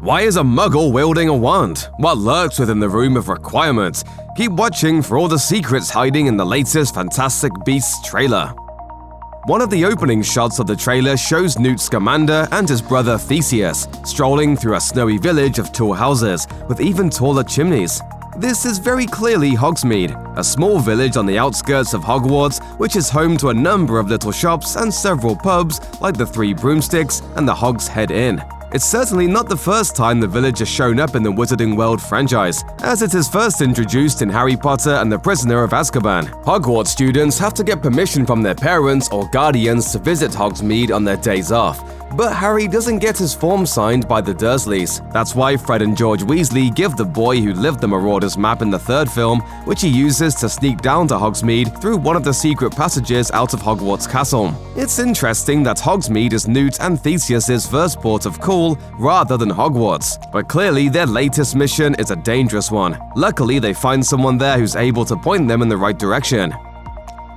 Why is a muggle wielding a wand? What lurks within the Room of Requirement? Keep watching for all the secrets hiding in the latest Fantastic Beasts trailer. One of the opening shots of the trailer shows Newt Scamander and his brother Theseus strolling through a snowy village of tall houses with even taller chimneys. This is very clearly Hogsmeade, a small village on the outskirts of Hogwarts which is home to a number of little shops and several pubs like the Three Broomsticks and the Hogshead Inn. It's certainly not the first time the village has shown up in the Wizarding World franchise, as it is first introduced in Harry Potter and the Prisoner of Azkaban. Hogwarts students have to get permission from their parents or guardians to visit Hogsmeade on their days off, but Harry doesn't get his form signed by the Dursleys. That's why Fred and George Weasley give the boy who lived the Marauders map in the third film, which he uses to sneak down to Hogsmeade through one of the secret passages out of Hogwarts Castle. It's interesting that Hogsmeade is Newt and Theseus' first port of call rather than Hogwarts, but clearly their latest mission is a dangerous one. Luckily, they find someone there who's able to point them in the right direction.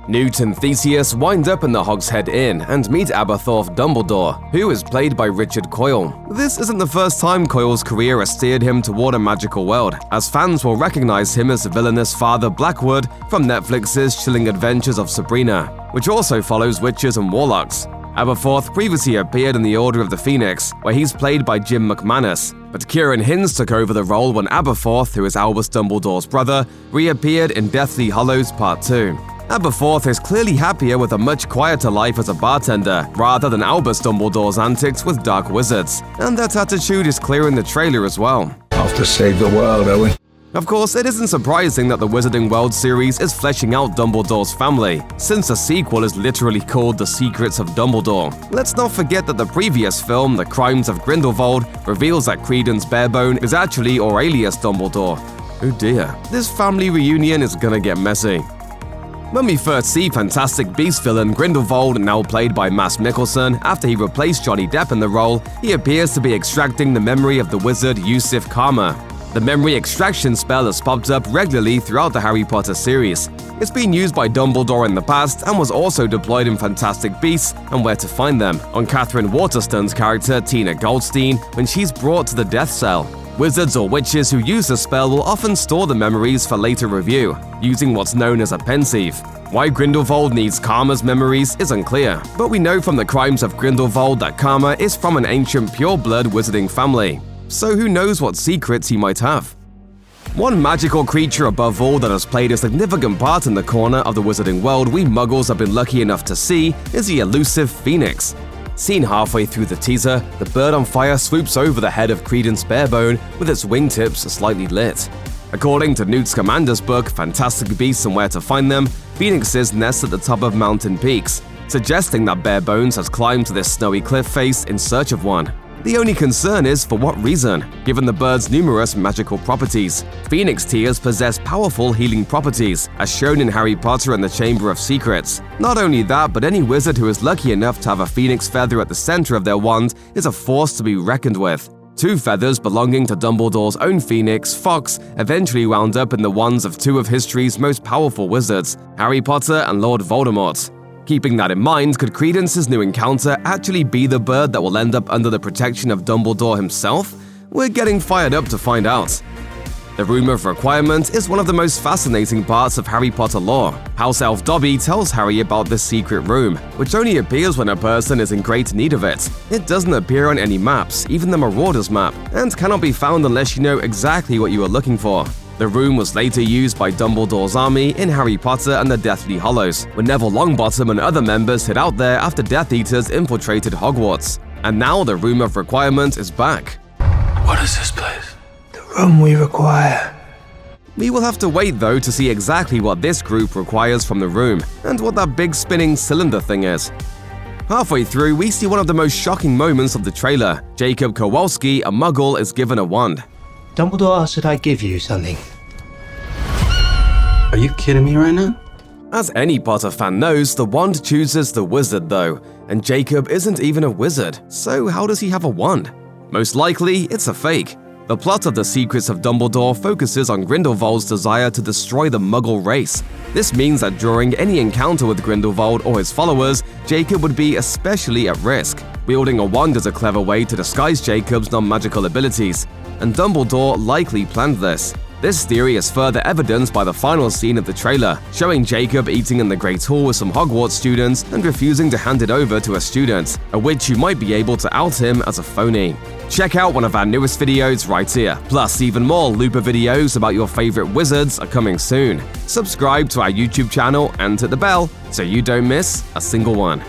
Newt and Theseus wind up in the Hogshead Inn and meet Aberforth Dumbledore, who is played by Richard Coyle. This isn't the first time Coyle's career has steered him toward a magical world, as fans will recognize him as the villainous Father Blackwood from Netflix's Chilling Adventures of Sabrina, which also follows witches and warlocks. Aberforth previously appeared in The Order of the Phoenix, where he's played by Jim McManus, but Kieran Hinds took over the role when Aberforth, who is Albus Dumbledore's brother, reappeared in Deathly Hallows Part 2. Aberforth is clearly happier with a much quieter life as a bartender, rather than Albus Dumbledore's antics with dark wizards, and that attitude is clear in the trailer as well. Off to save the world, are we? Of course, it isn't surprising that the Wizarding World series is fleshing out Dumbledore's family, since the sequel is literally called The Secrets of Dumbledore. Let's not forget that the previous film, The Crimes of Grindelwald, reveals that Credence Barebone is actually Aurelius Dumbledore. Oh dear, this family reunion is gonna get messy. When we first see Fantastic Beasts villain Grindelwald, now played by Mads Mikkelsen, after he replaced Johnny Depp in the role, he appears to be extracting the memory of the wizard Yusuf Karma. The memory extraction spell has popped up regularly throughout the Harry Potter series. It's been used by Dumbledore in the past and was also deployed in Fantastic Beasts and Where to Find Them on Catherine Waterston's character Tina Goldstein when she's brought to the death cell. Wizards or witches who use the spell will often store the memories for later review, using what's known as a pensieve. Why Grindelwald needs Karma's memories is unclear, but we know from the Crimes of Grindelwald that Karma is from an ancient pure-blood wizarding family, so who knows what secrets he might have. One magical creature above all that has played a significant part in the corner of the wizarding world we muggles have been lucky enough to see is the elusive Phoenix. Seen halfway through the teaser, the bird on fire swoops over the head of Credence Barebone with its wingtips slightly lit. According to Newt Scamander's book, Fantastic Beasts and Where to Find Them, phoenixes nest at the top of mountain peaks, suggesting that Barebones has climbed to this snowy cliff face in search of one. The only concern is for what reason, given the bird's numerous magical properties. Phoenix tears possess powerful healing properties, as shown in Harry Potter and the Chamber of Secrets. Not only that, but any wizard who is lucky enough to have a phoenix feather at the center of their wand is a force to be reckoned with. Two feathers belonging to Dumbledore's own phoenix, Fawkes, eventually wound up in the wands of two of history's most powerful wizards, Harry Potter and Lord Voldemort. Keeping that in mind, could Credence's new encounter actually be the bird that will end up under the protection of Dumbledore himself? We're getting fired up to find out. The Room of Requirement is one of the most fascinating parts of Harry Potter lore. House Elf Dobby tells Harry about this secret room, which only appears when a person is in great need of it. It doesn't appear on any maps, even the Marauders map, and cannot be found unless you know exactly what you are looking for. The room was later used by Dumbledore's army in Harry Potter and the Deathly Hallows, when Neville Longbottom and other members hid out there after Death Eaters infiltrated Hogwarts. And now the Room of Requirement is back. What is this place? The room we require. We will have to wait though to see exactly what this group requires from the room, and what that big spinning cylinder thing is. Halfway through, we see one of the most shocking moments of the trailer. Jacob Kowalski, a muggle, is given a wand. Dumbledore asked that I give you something. Are you kidding me right now? As any Potter fan knows, the wand chooses the wizard though, and Jacob isn't even a wizard, so how does he have a wand? Most likely, it's a fake. The plot of The Secrets of Dumbledore focuses on Grindelwald's desire to destroy the Muggle race. This means that during any encounter with Grindelwald or his followers, Jacob would be especially at risk. Wielding a wand is a clever way to disguise Jacob's non-magical abilities, and Dumbledore likely planned this. This theory is further evidenced by the final scene of the trailer, showing Jacob eating in the Great Hall with some Hogwarts students and refusing to hand it over to a student, a witch who might be able to out him as a phony. Check out one of our newest videos right here. Plus, even more Looper videos about your favorite wizards are coming soon. Subscribe to our YouTube channel and hit the bell so you don't miss a single one.